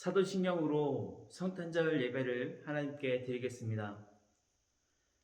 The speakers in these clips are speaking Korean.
사도신경으로 성탄절 예배를 하나님께 드리겠습니다.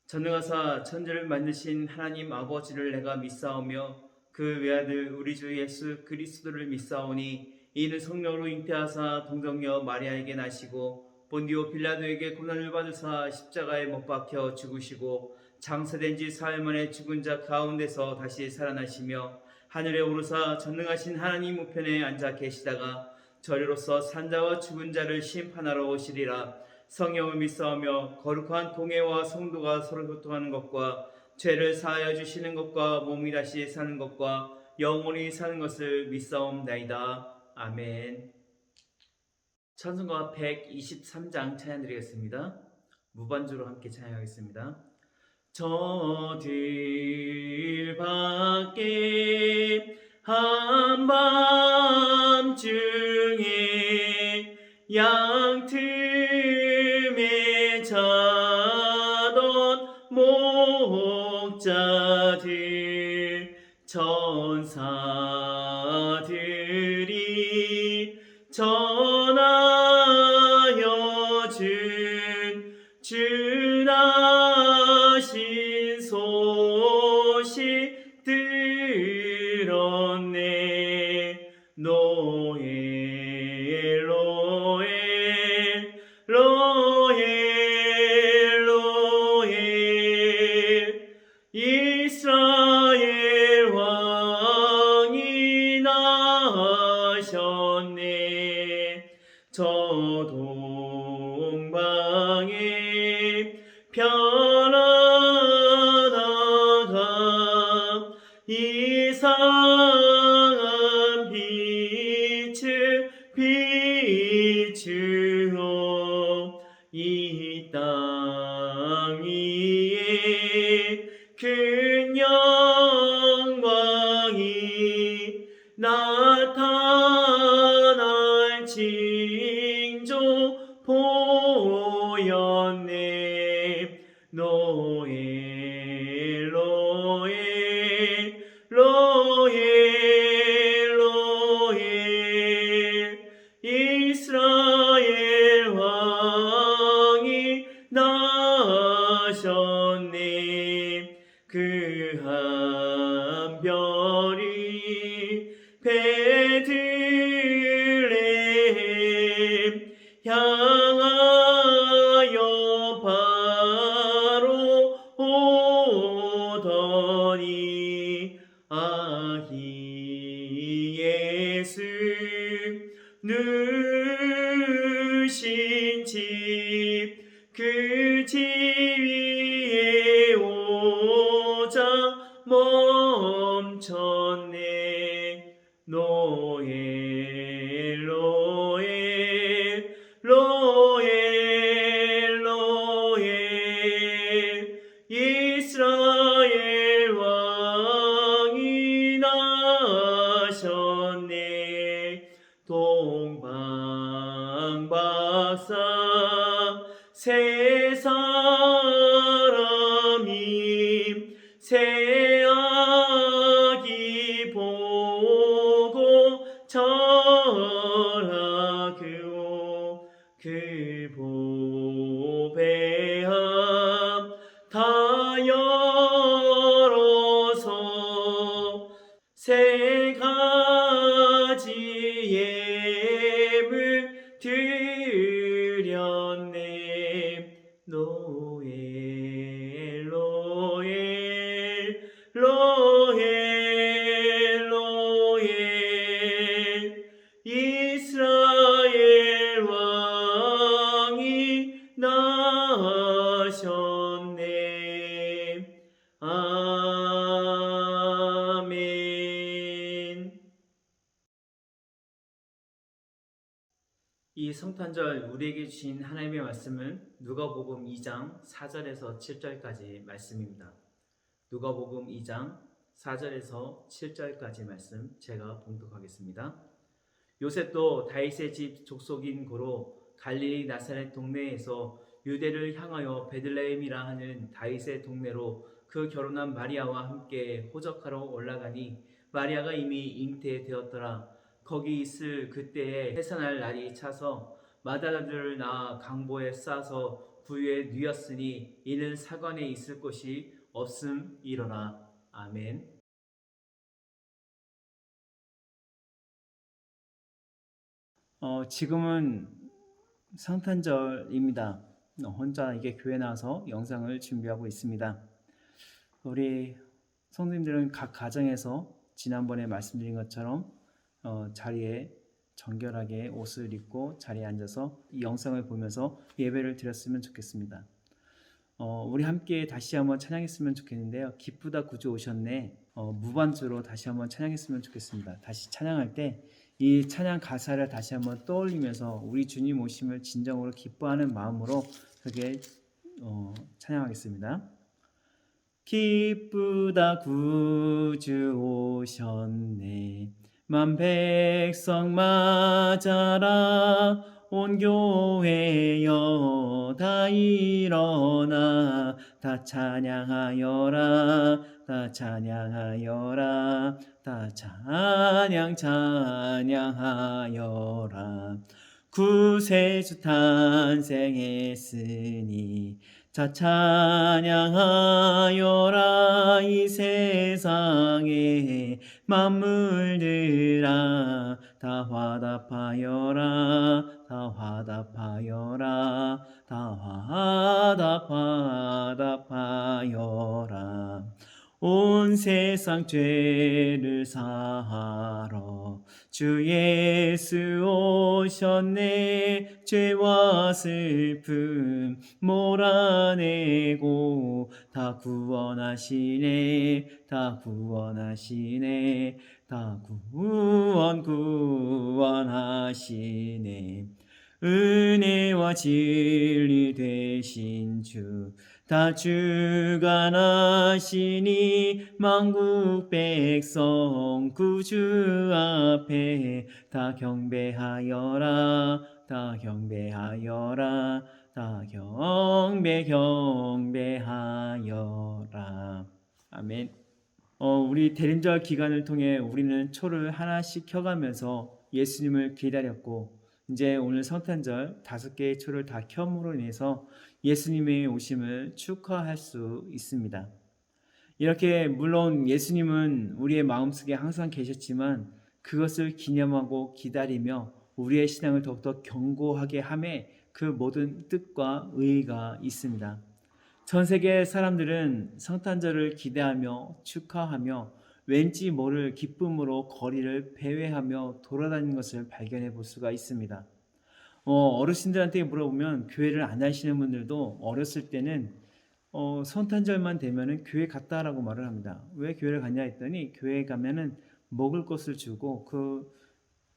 전능하사 천지를 만드신 하나님 아버지를 내가 믿사오며 그 외아들 우리 주 예수 그리스도를 믿사오니 이는 성령으로 잉태하사 동정녀 마리아에게 나시고 본디오 빌라도에게 고난을 받으사 십자가에 못 박혀 죽으시고 장사된 지 사흘 만에 죽은 자 가운데서 다시 살아나시며 하늘에 오르사 전능하신 하나님 우편에 앉아 계시다가 저리로서 산자와 죽은 자를 심판하러 오시리라. 성령을 믿사오며 거룩한 공회와 성도가 서로 교통하는 것과 죄를 사하여 주시는 것과 몸이 다시 사는 것과 영원히 사는 것을 믿사옵나이다. 아멘. 찬송가 123장 찬양 드리겠습니다. 무반주로 함께 찬양하겠습니다. 저들 밖에 한밤중에 양틈에 자던 목자들 천사들이 전하여 준 주나신 소식 들었네. 로엘 로엘 로엘 로엘 이스라엘 왕이 나셨네. 저 동방에 편안하가 이상한 빛을 비추어 이 땅 위에 큰 영광이 나타날 징조 보였네. 로엘 로엘 로엘 로엘 이스라엘 왕이 나셨네. 그 한 별이 베들레헴 향하여 바로 오더니 아기 예수 누신 집 그 집 위에 오자 멈췄네. 로엘 로엘 로엘 로엘 이스라엘 왕이 나셨네. 동방박사 세 사람이 새 아기 보고 절하고 그 보배함 다 열어서 세 가지 예물 드렸네. 로엘 로엘 로엘 로엘 이스라엘 왕이 나셨네. 아멘. 이 성탄절 우리에게 주신 하나님의 말씀은 누가복음 2장 4절에서 7절까지 말씀입니다. 누가복음 2장 4절에서 7절까지 말씀 제가 봉독하겠습니다. 요셉도 다윗의 집 족속인 고로 갈릴리 나사렛 동네에서 유대를 향하여 베들레헴이라 하는 다윗의 동네로 그 결혼한 마리아와 함께 호적하러 올라가니 마리아가 이미 잉태되었더라. 거기 있을 그때에 해산할 날이 차서 마다자들을 낳아 강보에 싸서 부유에 누였으니 이는 사관에 있을 곳이 없음이로라. 아멘. 지금은 성탄절입니다. 혼자 이게 교회 나와서 영상을 준비하고 있습니다. 우리 성도님들은 각 가정에서 지난번에 말씀드린 것처럼 자리에 정결하게 옷을 입고 자리에 앉아서 이 영상을 보면서 예배를 드렸으면 좋겠습니다. 우리 함께 다시 한번 찬양했으면 좋겠는데요. 기쁘다 구주 오셨네. 무반주로 다시 한번 찬양했으면 좋겠습니다. 다시 찬양할 때 이 찬양 가사를 다시 한번 떠올리면서 우리 주님 오심을 진정으로 기뻐하는 마음으로 그렇게 찬양하겠습니다. 기쁘다 구주 오셨네. 만 백성 맞아라. 온 교회여 다 일어나. 다 찬양하여라. 다 찬양하여라. 다 찬양하여라. 구세주 탄생했으니 자 찬양하여라. 이 세상에 만물들아 다 화답하여라. 다 화답하여라. 다 화답하여라. 온 세상 죄를 사하러 주 예수 오셨네. 죄와 슬픔 몰아내고 다 구원하시네. 다 구원하시네. 다 구원하시네. 은혜와 진리 되신 주 다 주관하시니 만국 백성 구주 앞에 다 경배하여라. 다 경배하여라. 다 경배하여라. 아멘. 우리 대림절 기간을 통해 우리는 초를 하나씩 켜가면서 예수님을 기다렸고 이제 오늘 성탄절 5개의 초를 다 켬으로 인해서 예수님의 오심을 축하할 수 있습니다. 이렇게 물론 예수님은 우리의 마음속에 항상 계셨지만 그것을 기념하고 기다리며 우리의 신앙을 더욱더 견고하게 함에 그 모든 뜻과 의의가 있습니다. 전 세계 사람들은 성탄절을 기대하며 축하하며 왠지 모를 기쁨으로 거리를 배회하며 돌아다니는 것을 발견해 볼 수가 있습니다. 어르신들한테 물어보면 교회를 안 하시는 분들도 어렸을 때는 성탄절만 되면은 교회 갔다라고 말을 합니다. 왜 교회를 갔냐 했더니 교회에 가면은 먹을 것을 주고 그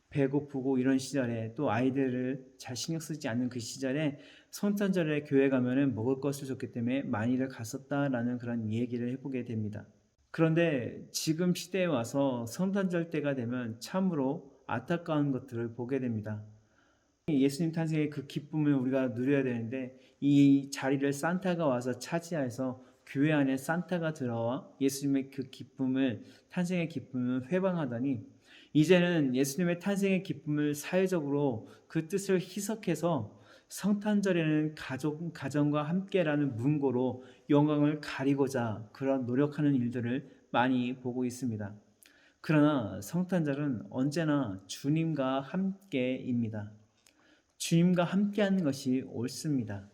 배고프고 이런 시절에 또 아이들을 잘 신경 쓰지 않는 그 시절에 성탄절에 교회 가면은 먹을 것을 줬기 때문에 많이들 갔었다라는 그런 얘기를 해보게 됩니다. 그런데 지금 시대에 와서 성탄절 때가 되면 참으로 안타까운 것들을 보게 됩니다. 예수님 탄생의 그 기쁨을 우리가 누려야 되는데 이 자리를 산타가 와서 차지해서 교회 안에 산타가 들어와 예수님의 그 기쁨을 탄생의 기쁨을 회방하더니 이제는 예수님의 탄생의 기쁨을 사회적으로 그 뜻을 희석해서 성탄절에는 가정과 함께라는 문구로 영광을 가리고자 그런 노력하는 일들을 많이 보고 있습니다. 그러나 성탄절은 언제나 주님과 함께입니다. 주님과 함께하는 것이 옳습니다.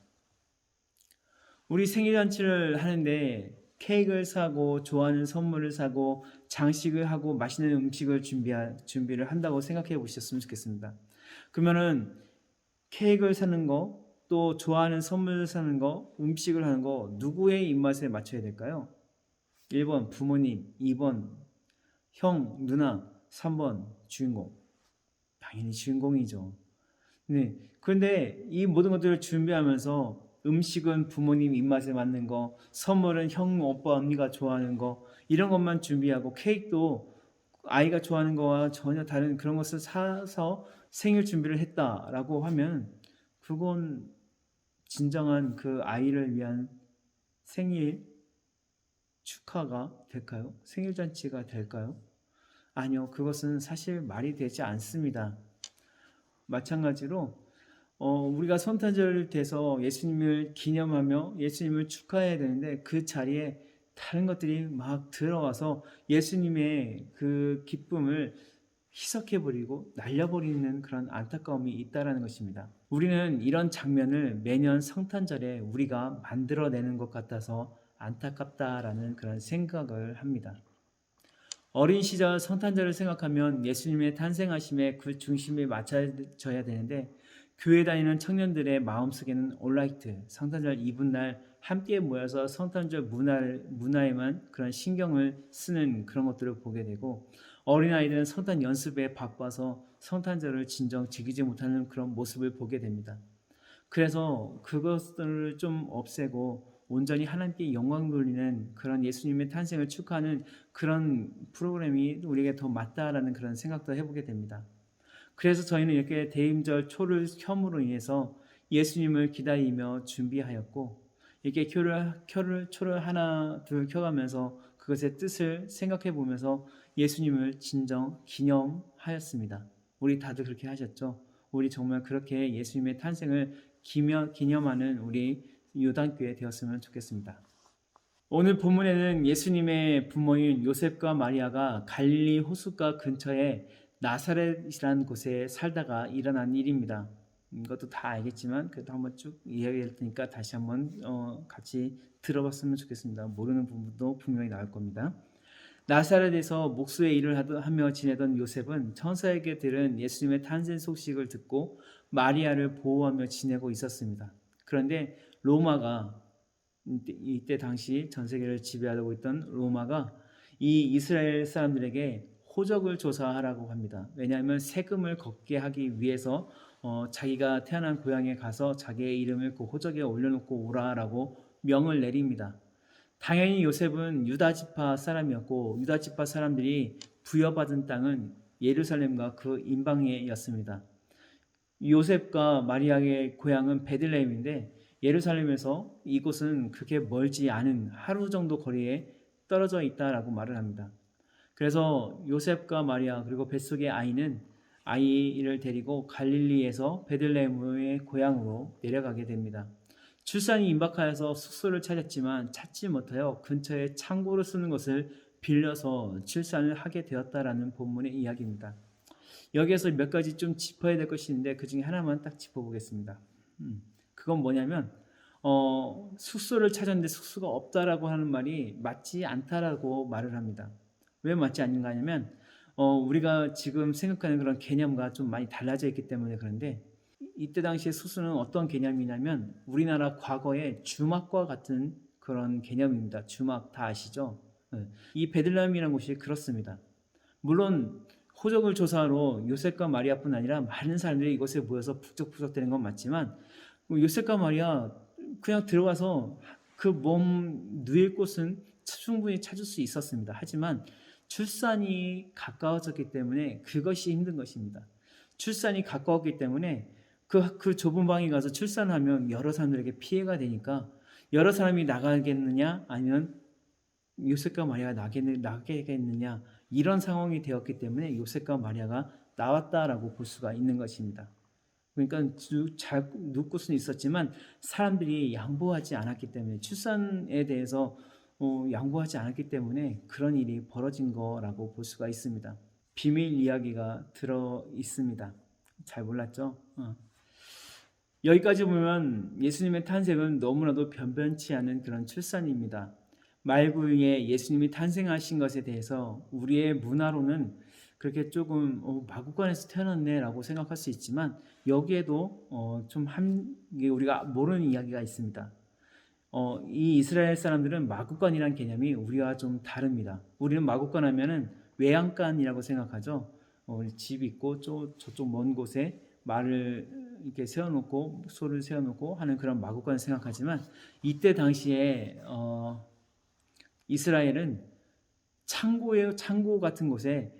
우리 생일잔치를 하는데 케이크를 사고 좋아하는 선물을 사고 장식을 하고 맛있는 음식을 준비를 한다고 생각해 보셨으면 좋겠습니다. 그러면은 케이크를 사는 거, 또 좋아하는 선물을 사는 거, 음식을 하는 거 누구의 입맛에 맞춰야 될까요? 1번 부모님, 2번 형, 누나, 3번 주인공. 당연히 주인공이죠. 네. 그런데 이 모든 것들을 준비하면서 음식은 부모님 입맛에 맞는 거, 선물은 형, 오빠, 언니가 좋아하는 거 이런 것만 준비하고 케이크도 아이가 좋아하는 거와 전혀 다른 그런 것을 사서 생일 준비를 했다라고 하면 그건 진정한 그 아이를 위한 생일 축하가 될까요? 생일 잔치가 될까요? 아니요. 그것은 사실 말이 되지 않습니다. 마찬가지로 우리가 성탄절 돼서 예수님을 기념하며 예수님을 축하해야 되는데 그 자리에 다른 것들이 막 들어와서 예수님의 그 기쁨을 희석해버리고 날려버리는 그런 안타까움이 있다라는 것입니다. 우리는 이런 장면을 매년 성탄절에 우리가 만들어내는 것 같아서 안타깝다라는 그런 생각을 합니다. 어린 시절 성탄절을 생각하면 예수님의 탄생하심에 그 중심에 맞춰져야 되는데 교회 다니는 청년들의 마음속에는 올라이트, 성탄절 이브날 함께 모여서 성탄절 문화에만 그런 신경을 쓰는 그런 것들을 보게 되고 어린아이들은 성탄 연습에 바빠서 성탄절을 진정 즐기지 못하는 그런 모습을 보게 됩니다. 그래서 그것들을 좀 없애고 온전히 하나님께 영광 돌리는 그런 예수님의 탄생을 축하하는 그런 프로그램이 우리에게 더 맞다라는 그런 생각도 해보게 됩니다. 그래서 저희는 이렇게 대임절 초를 켬으로 인해서 예수님을 기다리며 준비하였고 이렇게 초를 하나 둘 켜가면서 그것의 뜻을 생각해 보면서 예수님을 진정 기념하였습니다. 우리 다들 그렇게 하셨죠? 우리 정말 그렇게 예수님의 탄생을 기념하는 우리 요단교회 되었으면 좋겠습니다. 오늘 본문에는 예수님의 부모인 요셉과 마리아가 갈릴리 호숫가 근처에 나사렛이라는 곳에 살다가 일어난 일입니다. 이것도 다 알겠지만 그래도 한번 쭉 이야기할 테니까 다시 한번 같이 들어봤으면 좋겠습니다. 모르는 부분도 분명히 나올 겁니다. 나사렛에서 목수의 일을 하며 지내던 요셉은 천사에게 들은 예수님의 탄생 소식을 듣고 마리아를 보호하며 지내고 있었습니다. 그런데 로마가 이때 당시 전 세계를 지배하고 있던 로마가 이 이스라엘 사람들에게 호적을 조사하라고 합니다. 왜냐하면 세금을 걷게 하기 위해서 자기가 태어난 고향에 가서 자기의 이름을 그 호적에 올려놓고 오라라고 명을 내립니다. 당연히 요셉은 유다 지파 사람이었고 유다 지파 사람들이 부여받은 땅은 예루살렘과 그 인방에였습니다. 요셉과 마리아의 고향은 베들레헴인데 예루살렘에서 이곳은 그렇게 멀지 않은 하루 정도 거리에 떨어져 있다라고 말을 합니다. 그래서 요셉과 마리아 그리고 뱃속의 아이를 데리고 갈릴리에서 베들레헴의 고향으로 내려가게 됩니다. 출산이 임박하여서 숙소를 찾았지만 찾지 못하여 근처에 창고를 쓰는 것을 빌려서 출산을 하게 되었다라는 본문의 이야기입니다. 여기에서 몇 가지 좀 짚어야 될 것이 있는데 그 중에 하나만 딱 짚어보겠습니다. 그건 뭐냐면 숙소를 찾았는데 숙소가 없다라고 하는 말이 맞지 않다라고 말을 합니다. 왜 맞지 않는가 하냐면 우리가 지금 생각하는 그런 개념과 좀 많이 달라져 있기 때문에 그런데 이때 당시의 숙소는 어떤 개념이냐면 우리나라 과거의 주막과 같은 그런 개념입니다. 주막 다 아시죠? 이 베들레헴이라는 곳이 그렇습니다. 물론 호적을 조사하러 요셉과 마리아뿐 아니라 많은 사람들이 이곳에 모여서 북적북적대는 건 맞지만 요셉과 마리아 그냥 들어가서 그 몸 누일 곳은 충분히 찾을 수 있었습니다. 하지만 출산이 가까워졌기 때문에 그것이 힘든 것입니다. 출산이 가까웠기 때문에 그 좁은 방에 가서 출산하면 여러 사람들에게 피해가 되니까 여러 사람이 나가겠느냐 아니면 요셉과 마리아가 나가겠느냐 이런 상황이 되었기 때문에 요셉과 마리아가 나왔다라고 볼 수가 있는 것입니다. 그러니까 잘 누울 곳은 있었지만 사람들이 양보하지 않았기 때문에 출산에 대해서 양보하지 않았기 때문에 그런 일이 벌어진 거라고 볼 수가 있습니다. 비밀 이야기가 들어 있습니다. 잘 몰랐죠? 여기까지 보면 예수님의 탄생은 너무나도 변변치 않은 그런 출산입니다. 말구유에 예수님이 탄생하신 것에 대해서 우리의 문화로는 그렇게 조금 마구간에서 태어났네라고 생각할 수 있지만 여기에도 좀 우리가 모르는 이야기가 있습니다. 이 이스라엘 사람들은 마구간이라는 개념이 우리와 좀 다릅니다. 우리는 마구간 하면은 외양간이라고 생각하죠. 집 있고 저쪽 먼 곳에 말을 이렇게 세워놓고 소를 세워놓고 하는 그런 마구간 생각하지만 이때 당시에 이스라엘은 창고 같은 곳에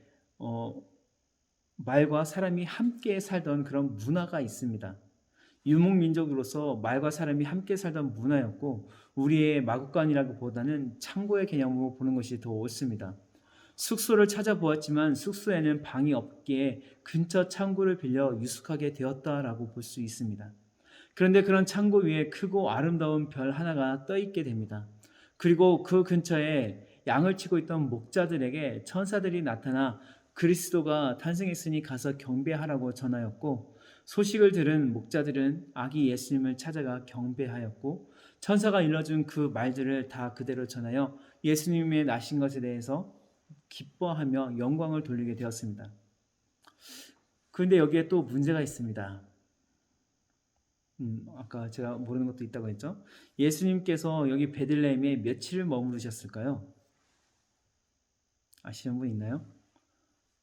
말과 사람이 함께 살던 그런 문화가 있습니다. 유목민족으로서 말과 사람이 함께 살던 문화였고 우리의 마구간이라기보다는 창고의 개념으로 보는 것이 더 옳습니다. 숙소를 찾아보았지만 숙소에는 방이 없기에 근처 창고를 빌려 유숙하게 되었다라고 볼 수 있습니다. 그런데 그런 창고 위에 크고 아름다운 별 하나가 떠 있게 됩니다. 그리고 그 근처에 양을 치고 있던 목자들에게 천사들이 나타나 그리스도가 탄생했으니 가서 경배하라고 전하였고, 소식을 들은 목자들은 아기 예수님을 찾아가 경배하였고, 천사가 일러준 그 말들을 다 그대로 전하여 예수님의 나신 것에 대해서 기뻐하며 영광을 돌리게 되었습니다. 그런데 여기에 또 문제가 있습니다. 아까 제가 모르는 것도 있다고 했죠. 예수님께서 여기 베들레헴에 며칠을 머무르셨을까요? 아시는 분 있나요?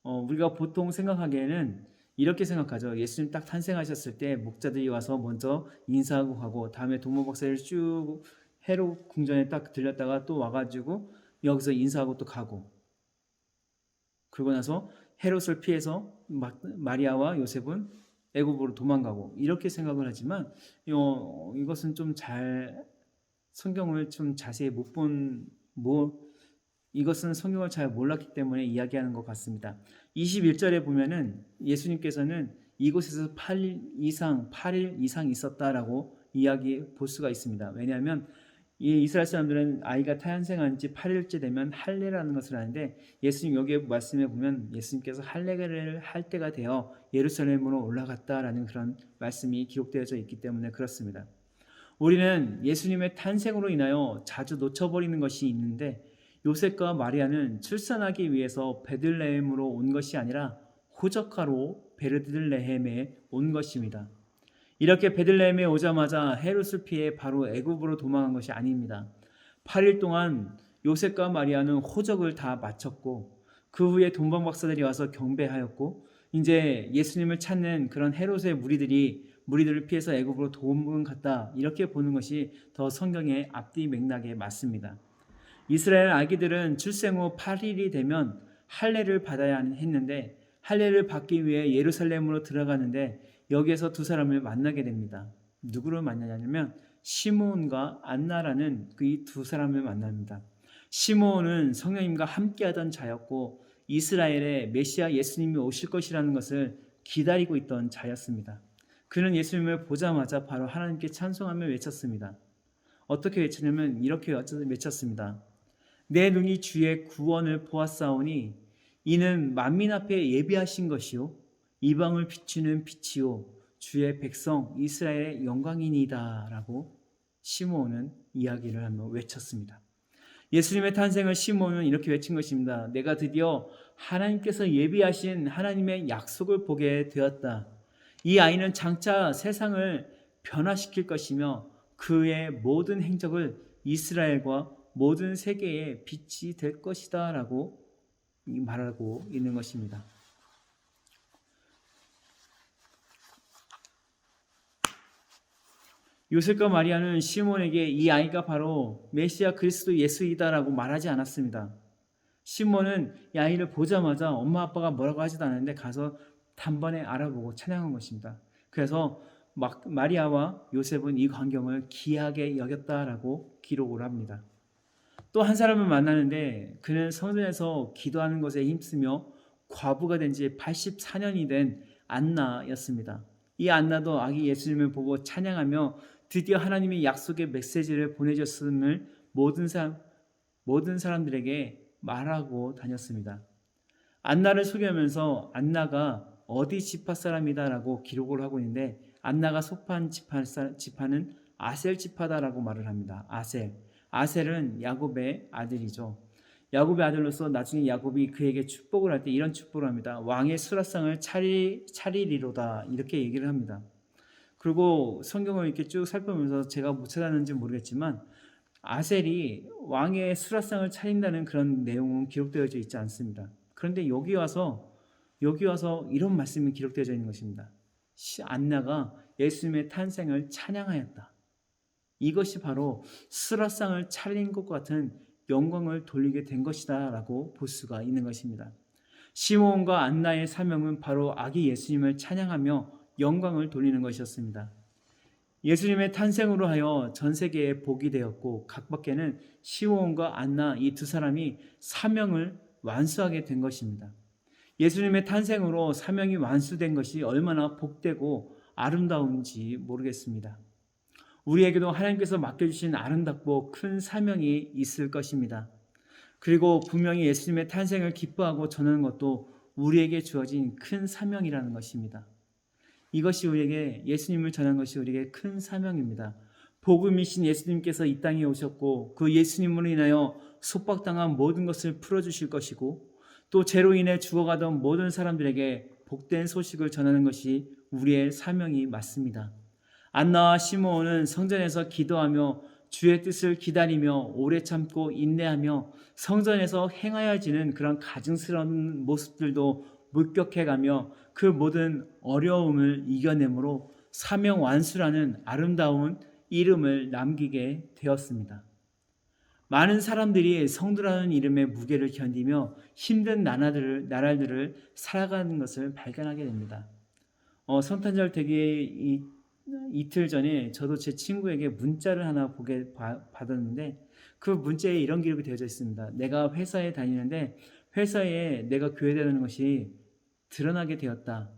우리가 보통 생각하기에는 이렇게 생각하죠. 예수님 딱 탄생하셨을 때 목자들이 와서 먼저 인사하고 가고, 다음에 동문박사를 쭉 헤롯 궁전에 딱 들렸다가 또 와가지고 여기서 인사하고 또 가고, 그러고 나서 헤롯을 피해서 마리아와 요셉은 애굽으로 도망가고, 이렇게 생각을 하지만 이것은 좀 성경을 좀 자세히 못 본, 이것은 성경을 잘 몰랐기 때문에 이야기하는 것 같습니다. 21절에 보면은 예수님께서는 이곳에서 8일 이상 있었다라고 이야기 볼 수가 있습니다. 왜냐하면 이 이스라엘 사람들은 아이가 탄생한 지 8일째 되면 할례라는 것을 하는데, 예수님 여기에 말씀에 보면 예수님께서 할례를 할 때가 되어 예루살렘으로 올라갔다라는 그런 말씀이 기록되어져 있기 때문에 그렇습니다. 우리는 예수님의 탄생으로 인하여 자주 놓쳐버리는 것이 있는데, 요셉과 마리아는 출산하기 위해서 베들레헴으로 온 것이 아니라 호적하러 베들레헴에 온 것입니다. 이렇게 베들레헴에 오자마자 헤롯을 피해 바로 애굽으로 도망한 것이 아닙니다. 8일 동안 요셉과 마리아는 호적을 다 마쳤고, 그 후에 동방박사들이 와서 경배하였고, 이제 예수님을 찾는 그런 헤롯의 무리들을 피해서 애굽으로 도망갔다, 이렇게 보는 것이 더 성경의 앞뒤 맥락에 맞습니다. 이스라엘 아기들은 출생 후 8일이 되면 할례를 받아야 했는데, 할례를 받기 위해 예루살렘으로 들어가는데 여기에서 두 사람을 만나게 됩니다. 누구를 만나냐면 시므온과 안나라는 그 이 두 사람을 만납니다. 시므온은 성령님과 함께하던 자였고, 이스라엘에 메시아 예수님이 오실 것이라는 것을 기다리고 있던 자였습니다. 그는 예수님을 보자마자 바로 하나님께 찬송하며 외쳤습니다. 어떻게 외치냐면 이렇게 외쳤습니다. 내 눈이 주의 구원을 보았사오니 이는 만민 앞에 예비하신 것이요 이방을 비추는 빛이요 주의 백성 이스라엘의 영광이니이다 라고 시므온은 이야기를 하며 외쳤습니다. 예수님의 탄생을 시므온은 이렇게 외친 것입니다. 내가 드디어 하나님께서 예비하신 하나님의 약속을 보게 되었다. 이 아이는 장차 세상을 변화시킬 것이며 그의 모든 행적을 이스라엘과 모든 세계의 빛이 될 것이다 라고 말하고 있는 것입니다. 요셉과 마리아는 시몬에게 이 아이가 바로 메시아 그리스도 예수이다라고 말하지 않았습니다. 시몬은 이 아이를 보자마자 엄마 아빠가 뭐라고 하지도 않았는데 가서 단번에 알아보고 찬양한 것입니다. 그래서 마리아와 요셉은 이 광경을 귀하게 여겼다라고 기록을 합니다. 또 한 사람을 만나는데 그는 성전에서 기도하는 것에 힘쓰며 과부가 된 지 84년이 된 안나였습니다. 이 안나도 아기 예수님을 보고 찬양하며 드디어 하나님의 약속의 메시지를 보내줬음을 모든 사람들에게 말하고 다녔습니다. 안나를 소개하면서 안나가 어디 지파 사람이다라고 기록을 하고 있는데, 안나가 속한 지파는 아셀 지파다라고 말을 합니다. 아셀은 야곱의 아들이죠. 야곱의 아들로서 나중에 야곱이 그에게 축복을 할 때 이런 축복을 합니다. 왕의 수라상을 차리리로다 이렇게 얘기를 합니다. 그리고 성경을 이렇게 쭉 살펴보면서 제가 못 찾았는지 모르겠지만 아셀이 왕의 수라상을 차린다는 그런 내용은 기록되어져 있지 않습니다. 그런데 여기 와서 이런 말씀이 기록되어져 있는 것입니다. 안나가 예수님의 탄생을 찬양하였다. 이것이 바로 수라상을 차린 것 같은 영광을 돌리게 된 것이다 라고 볼 수가 있는 것입니다. 시몬과 안나의 사명은 바로 아기 예수님을 찬양하며 영광을 돌리는 것이었습니다. 예수님의 탄생으로 하여 전 세계에 복이 되었고, 각밖에는 시몬과 안나 이 두 사람이 사명을 완수하게 된 것입니다. 예수님의 탄생으로 사명이 완수된 것이 얼마나 복되고 아름다운지 모르겠습니다. 우리에게도 하나님께서 맡겨주신 아름답고 큰 사명이 있을 것입니다. 그리고 분명히 예수님의 탄생을 기뻐하고 전하는 것도 우리에게 주어진 큰 사명이라는 것입니다. 이것이 우리에게, 예수님을 전하는 것이 우리에게 큰 사명입니다. 복음이신 예수님께서 이 땅에 오셨고 그 예수님으로 인하여 속박당한 모든 것을 풀어주실 것이고 또 죄로 인해 죽어가던 모든 사람들에게 복된 소식을 전하는 것이 우리의 사명이 맞습니다. 안나와 시므온은 성전에서 기도하며 주의 뜻을 기다리며 오래 참고 인내하며 성전에서 행하여지는 그런 가증스러운 모습들도 목격해가며 그 모든 어려움을 이겨내므로 사명 완수라는 아름다운 이름을 남기게 되었습니다. 많은 사람들이 성도라는 이름의 무게를 견디며 힘든 나날들을 살아가는 것을 발견하게 됩니다. 성탄절 되기 이틀 전에 저도 제 친구에게 문자를 하나 받았는데 그 문자에 이런 기록이 되어져 있습니다. 내가 회사에 다니는데 회사에 내가 교회되는 것이 드러나게 되었다.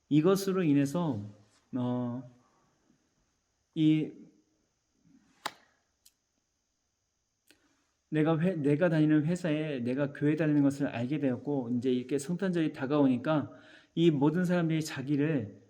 이것으로 인해서 내가 다니는 회사에 내가 교회 다니는 것을 알게 되었고 이제 이렇게 성탄절이 다가오니까 이 모든 사람들이 자기를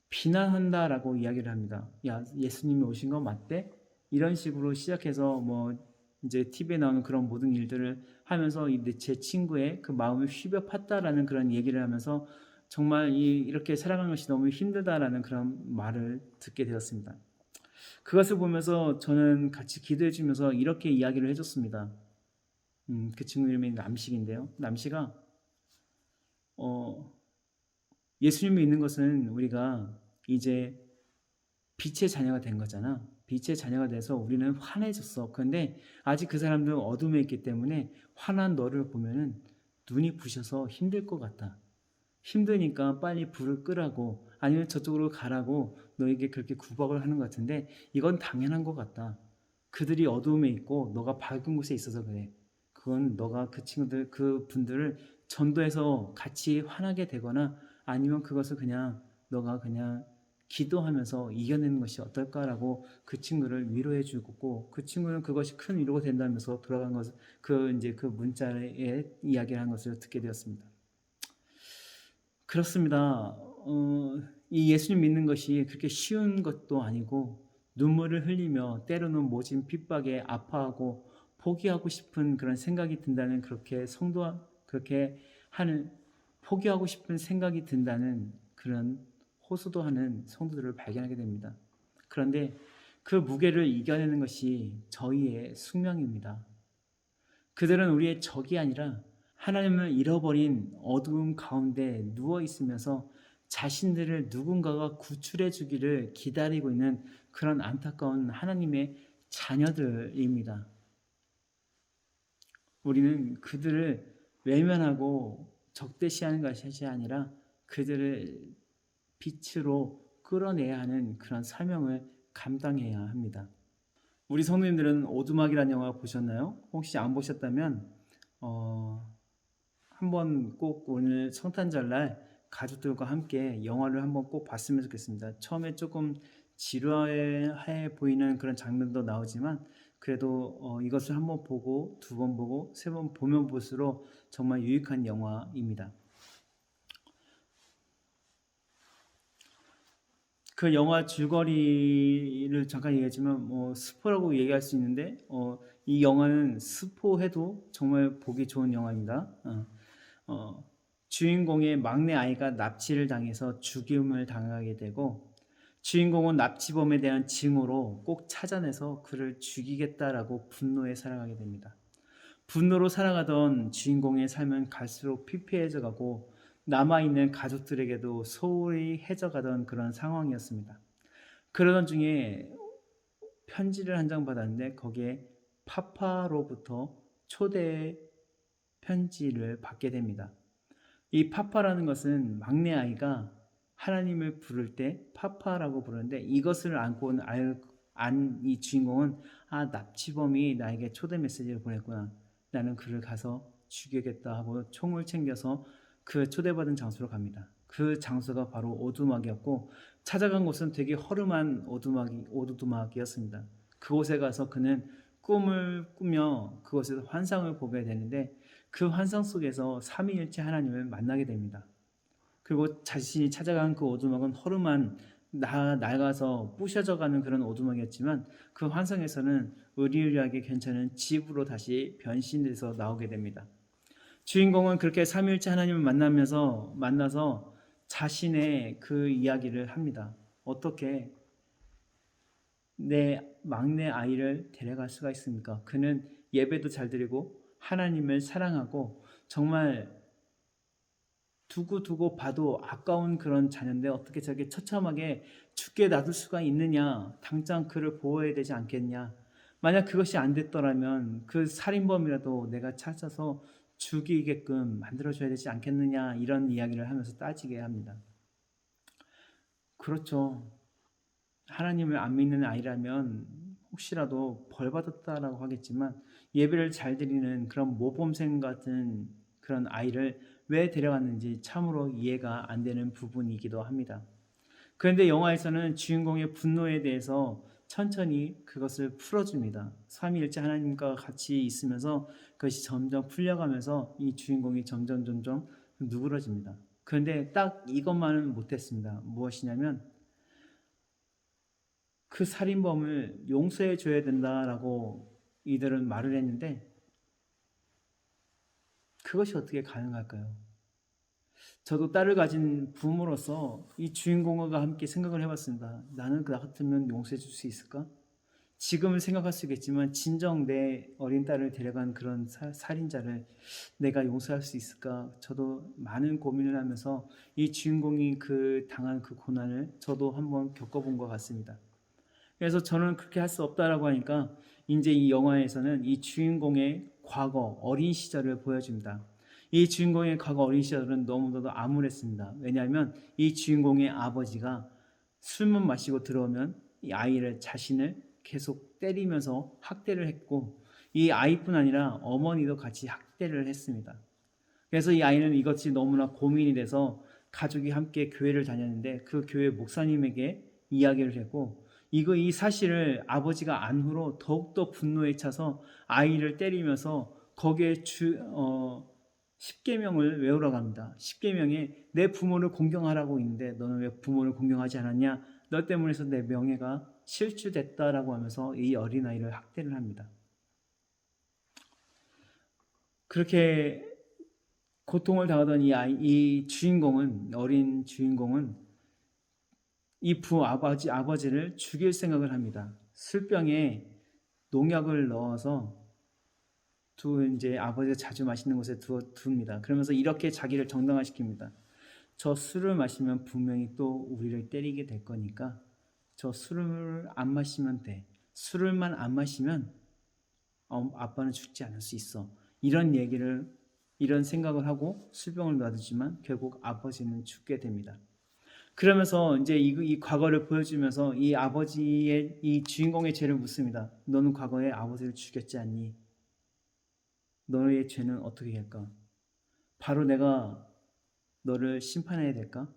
비난한다라고 이야기를 합니다. 야, 예수님이 오신 거 맞대? 이런 식으로 시작해서 뭐 이제 TV에 나오는 그런 모든 일들을 하면서 제 친구의 그 마음을 휘벼 팠다라는 그런 얘기를 하면서 정말 이렇게 살아가는 것이 너무 힘들다라는 그런 말을 듣게 되었습니다. 그것을 보면서 저는 같이 기도해 주면서 이렇게 이야기를 해줬습니다. 그 친구 이름이 남식인데요. 남식아, 예수님이 있는 것은 우리가 이제 빛의 자녀가 된 거잖아. 빛의 자녀가 돼서 우리는 환해졌어. 그런데 아직 그 사람들은 어둠에 있기 때문에 환한 너를 보면은 눈이 부셔서 힘들 것 같다. 힘드니까 빨리 불을 끄라고 아니면 저쪽으로 가라고 너에게 그렇게 구박을 하는 것 같은데 이건 당연한 것 같다. 그들이 어두움에 있고 너가 밝은 곳에 있어서 그래. 그건 너가 그 분들을 전도해서 같이 화나게 되거나 아니면 그것을 그냥 너가 그냥 기도하면서 이겨내는 것이 어떨까라고 그 친구를 위로해 주고 그 친구는 그것이 큰 위로가 된다면서 돌아간 것을 그 문자에 이야기를 한 것을 듣게 되었습니다. 그렇습니다. 이 예수님 믿는 것이 그렇게 쉬운 것도 아니고 눈물을 흘리며 때로는 모진 핍박에 아파하고 포기하고 싶은 그런 생각이 든다는 그렇게 하는 포기하고 싶은 생각이 든다는 그런 호소도하는 성도들을 발견하게 됩니다. 그런데 그 무게를 이겨내는 것이 저희의 숙명입니다. 그들은 우리의 적이 아니라 하나님을 잃어버린 어두움 가운데 누워 있으면서 자신들을 누군가가 구출해 주기를 기다리고 있는 그런 안타까운 하나님의 자녀들입니다. 우리는 그들을 외면하고 적대시하는 것이 아니라 그들을 빛으로 끌어내야 하는 그런 사명을 감당해야 합니다. 우리 성도님들은 오두막이라는 영화 보셨나요? 혹시 안 보셨다면 한번 꼭 오늘 성탄절날 가족들과 함께 영화를 한번 꼭 봤으면 좋겠습니다. 처음에 조금 지루해 보이는 그런 장면도 나오지만 그래도 이것을 한번 보고 두 번 보고 세 번 보면 볼수록 정말 유익한 영화입니다. 그 영화 줄거리를 잠깐 얘기했지만 스포라고 얘기할 수 있는데 이 영화는 스포해도 정말 보기 좋은 영화입니다. 주인공의 막내 아이가 납치를 당해서 죽임을 당하게 되고 주인공은 납치범에 대한 징후로 꼭 찾아내서 그를 죽이겠다라고 분노에 살아가게 됩니다. 분노로 살아가던 주인공의 삶은 갈수록 피폐해져 가고 남아있는 가족들에게도 소홀히 해져가던 그런 상황이었습니다. 그러던 중에 편지를 한 장 받았는데 거기에 파파로부터 초대 편지를 받게 됩니다. 이 파파라는 것은 막내 아이가 하나님을 부를 때 파파라고 부르는데 이것을 안고 안 이 주인공은 납치범이 나에게 초대 메시지를 보냈구나. 나는 그를 가서 죽이겠다 하고 총을 챙겨서 그 초대받은 장소로 갑니다. 그 장소가 바로 오두막이었고 찾아간 곳은 되게 허름한 오두막이었습니다. 그곳에 가서 그는 꿈을 꾸며 그곳에서 환상을 보게 되는데 그 환상 속에서 삼위일체 하나님을 만나게 됩니다. 그리고 자신이 찾아간 그 오두막은 허름한 낡아서 부셔져가는 그런 오두막이었지만 그 환상에서는 의리의리하게 괜찮은 집으로 다시 변신돼서 나오게 됩니다. 주인공은 그렇게 삼위일체 하나님을 만나서 자신의 그 이야기를 합니다. 어떻게 내 막내 아이를 데려갈 수가 있습니까? 그는 예배도 잘 드리고 하나님을 사랑하고 정말 두고 봐도 아까운 그런 자녀인데 어떻게 저렇게 처참하게 죽게 놔둘 수가 있느냐? 당장 그를 보호해야 되지 않겠냐? 만약 그것이 안 됐더라면 그 살인범이라도 내가 찾아서 죽이게끔 만들어줘야 되지 않겠느냐? 이런 이야기를 하면서 따지게 합니다. 그렇죠. 하나님을 안 믿는 아이라면 혹시라도 벌받았다라고 하겠지만 예배를 잘 드리는 그런 모범생 같은 그런 아이를 왜 데려갔는지 참으로 이해가 안 되는 부분이기도 합니다. 그런데 영화에서는 주인공의 분노에 대해서 천천히 그것을 풀어줍니다. 삼위일체 하나님과 같이 있으면서 그것이 점점 풀려가면서 이 주인공이 점점 누그러집니다. 그런데 딱 이것만은 못했습니다. 무엇이냐면 그 살인범을 용서해 줘야 된다라고 이들은 말을 했는데 그것이 어떻게 가능할까요? 저도 딸을 가진 부모로서 이 주인공과 함께 생각을 해봤습니다. 나는 나 같으면 용서해 줄 수 있을까? 지금은 생각할 수 있겠지만 진정 내 어린 딸을 데려간 그런 살인자를 내가 용서할 수 있을까? 저도 많은 고민을 하면서 이 주인공이 당한 그 고난을 저도 한번 겪어본 것 같습니다. 그래서 저는 그렇게 할 수 없다라고 하니까 이제 이 영화에서는 이 주인공의 과거 어린 시절을 보여줍니다. 이 주인공의 과거 어린 시절은 너무나도 암울했습니다. 왜냐하면 이 주인공의 아버지가 술만 마시고 들어오면 이 자신을 계속 때리면서 학대를 했고 이 아이뿐 아니라 어머니도 같이 학대를 했습니다. 그래서 이 아이는 이것이 너무나 고민이 돼서 가족이 함께 교회를 다녔는데 그 교회 목사님에게 이야기를 했고 이 사실을 아버지가 안 후로 더욱더 분노에 차서 아이를 때리면서 거기에 십계명을 외우러 갑니다. 십계명에 내 부모를 공경하라고 있는데 너는 왜 부모를 공경하지 않았냐? 너 때문에 해서 내 명예가 실추됐다라고 하면서 이 어린아이를 학대를 합니다. 그렇게 고통을 당하던 어린 주인공은 이 아버지를 죽일 생각을 합니다. 술병에 농약을 넣어서 이제 아버지가 자주 마시는 곳에 둡니다. 그러면서 이렇게 자기를 정당화시킵니다. 저 술을 마시면 분명히 또 우리를 때리게 될 거니까 저 술을 안 마시면 돼. 술을만 안 마시면 아빠는 죽지 않을 수 있어. 이런 생각을 하고 술병을 놔두지만 결국 아버지는 죽게 됩니다. 그러면서 이제 이 과거를 보여주면서 이 주인공의 죄를 묻습니다. 너는 과거에 아버지를 죽였지 않니? 너의 죄는 어떻게 할까? 바로 내가 너를 심판해야 될까?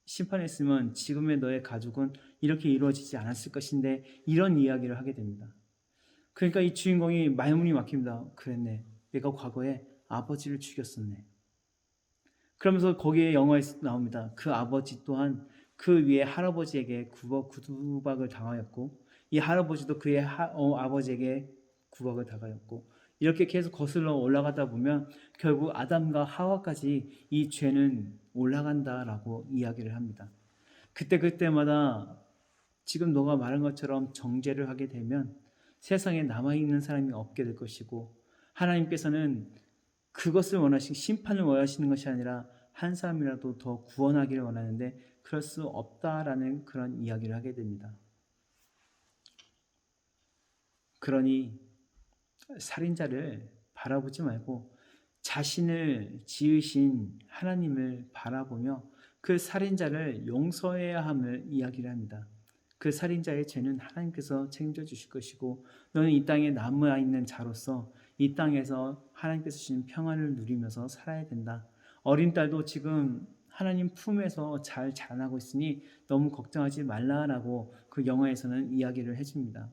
심판했으면 지금의 너의 가족은 이렇게 이루어지지 않았을 것인데 이런 이야기를 하게 됩니다. 그러니까 이 주인공이 말문이 막힙니다. 그랬네. 내가 과거에 아버지를 죽였었네. 그러면서 거기에 영화에 나옵니다. 그 아버지 또한 그 위에 할아버지에게 구박을 당하였고 이 할아버지도 그의 아버지에게 구박을 당하였고 이렇게 계속 거슬러 올라가다 보면 결국 아담과 하와까지 이 죄는 올라간다라고 이야기를 합니다. 그때마다 지금 너가 말한 것처럼 정죄를 하게 되면 세상에 남아있는 사람이 없게 될 것이고 하나님께서는 그것을 심판을 원하시는 것이 아니라 한 사람이라도 더 구원하기를 원하는데 그럴 수 없다라는 그런 이야기를 하게 됩니다. 그러니 살인자를 바라보지 말고 자신을 지으신 하나님을 바라보며 그 살인자를 용서해야 함을 이야기를 합니다. 그 살인자의 죄는 하나님께서 책임져 주실 것이고 너는 이 땅에 남아있는 자로서 이 땅에서 하나님께서 주신 평안을 누리면서 살아야 된다. 어린 딸도 지금 하나님 품에서 잘 자라나고 있으니 너무 걱정하지 말라라고 그 영화에서는 이야기를 해줍니다.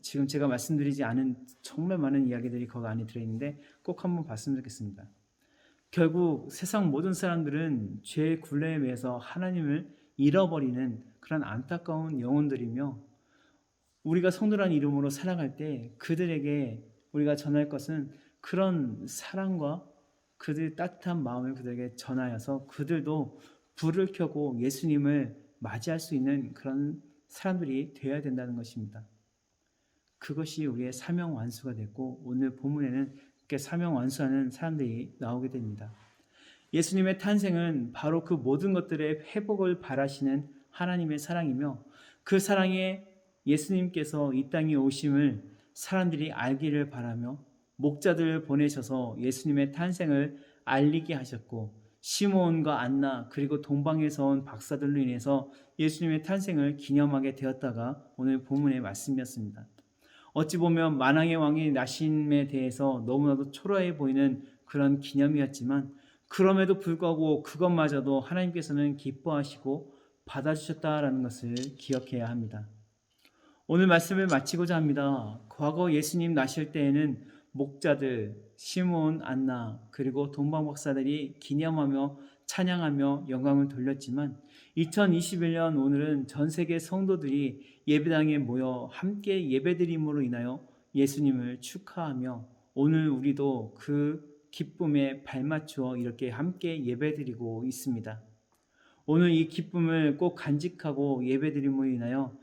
지금 제가 말씀드리지 않은 정말 많은 이야기들이 거기 안에 들어있는데 꼭 한번 봤으면 좋겠습니다. 결국 세상 모든 사람들은 죄의 굴레에 매여서 하나님을 잃어버리는 그런 안타까운 영혼들이며, 우리가 성도라는 이름으로 살아갈 때 그들에게 우리가 전할 것은 그런 사랑과 그들의 따뜻한 마음을 그들에게 전하여서 그들도 불을 켜고 예수님을 맞이할 수 있는 그런 사람들이 되어야 된다는 것입니다. 그것이 우리의 사명 완수가 됐고, 오늘 본문에는 그렇게 사명 완수하는 사람들이 나오게 됩니다. 예수님의 탄생은 바로 그 모든 것들의 회복을 바라시는 하나님의 사랑이며, 그 사랑에 예수님께서 이 땅에 오심을 사람들이 알기를 바라며 목자들을 보내셔서 예수님의 탄생을 알리게 하셨고, 시므온과 안나 그리고 동방에서 온 박사들로 인해서 예수님의 탄생을 기념하게 되었다가 오늘 본문의 말씀이었습니다. 어찌 보면 만왕의 왕이 나심에 대해서 너무나도 초라해 보이는 그런 기념이었지만, 그럼에도 불구하고 그것마저도 하나님께서는 기뻐하시고 받아주셨다라는 것을 기억해야 합니다. 오늘 말씀을 마치고자 합니다. 과거 예수님 나실 때에는 목자들, 시므온, 안나 그리고 동방박사들이 기념하며 찬양하며 영광을 돌렸지만, 2021년 오늘은 전 세계 성도들이 예배당에 모여 함께 예배드림으로 인하여 예수님을 축하하며, 오늘 우리도 그 기쁨에 발맞추어 이렇게 함께 예배드리고 있습니다. 오늘 이 기쁨을 꼭 간직하고 예배드림으로 인하여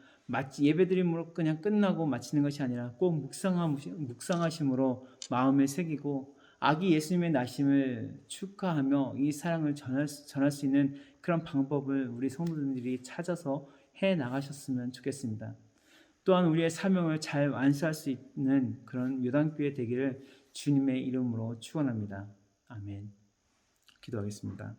예배드림으로 그냥 끝나고 마치는 것이 아니라 꼭 묵상하심으로 마음에 새기고 아기 예수님의 나심을 축하하며 이 사랑을 전할 수 있는 그런 방법을 우리 성도들이 찾아서 해 나가셨으면 좋겠습니다. 또한 우리의 사명을 잘 완수할 수 있는 그런 요단교회 되기를 주님의 이름으로 축원합니다. 아멘. 기도하겠습니다.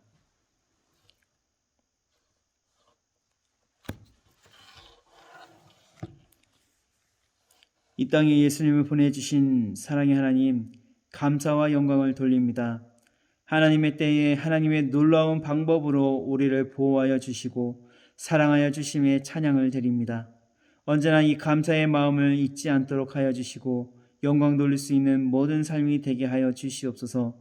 이 땅에 예수님을 보내주신 사랑의 하나님, 감사와 영광을 돌립니다. 하나님의 때에 하나님의 놀라운 방법으로 우리를 보호하여 주시고 사랑하여 주심에 찬양을 드립니다. 언제나 이 감사의 마음을 잊지 않도록 하여 주시고 영광 돌릴 수 있는 모든 삶이 되게 하여 주시옵소서.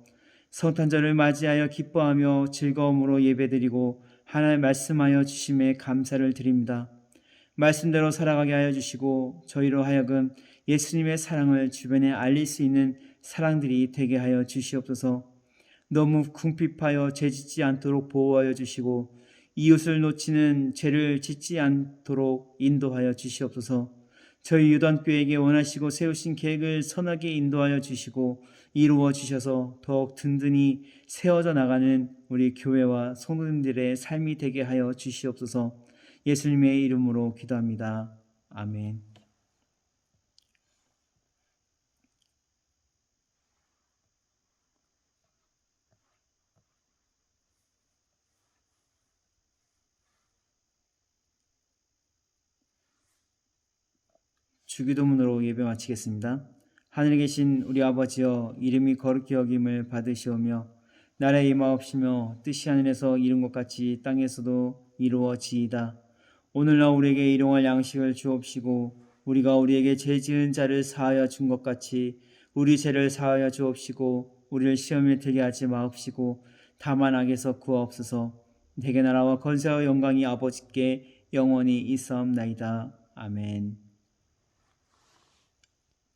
성탄절을 맞이하여 기뻐하며 즐거움으로 예배드리고 하나님 말씀하여 주심에 감사를 드립니다. 말씀대로 살아가게 하여 주시고 저희로 하여금 예수님의 사랑을 주변에 알릴 수 있는 사랑들이 되게 하여 주시옵소서. 너무 궁핍하여 죄 짓지 않도록 보호하여 주시고 이웃을 놓치는 죄를 짓지 않도록 인도하여 주시옵소서. 저희 유단교회에게 원하시고 세우신 계획을 선하게 인도하여 주시고 이루어 주셔서 더욱 든든히 세워져 나가는 우리 교회와 성도님들의 삶이 되게 하여 주시옵소서. 예수님의 이름으로 기도합니다. 아멘. 주기도문으로 예배 마치겠습니다. 하늘에 계신 우리 아버지여, 이름이 거룩히 여김을 받으시오며 나라의 임하옵시며 뜻이 하늘에서 이룬 것 같이 땅에서도 이루어지이다. 오늘날 우리에게 일용할 양식을 주옵시고 우리가 우리에게 죄 지은 자를 사하여 준 것 같이 우리 죄를 사하여 주옵시고 우리를 시험에 들게 하지 마옵시고 다만 악에서 구하옵소서. 내게 나라와 권세와 영광이 아버지께 영원히 있사옵나이다. 아멘.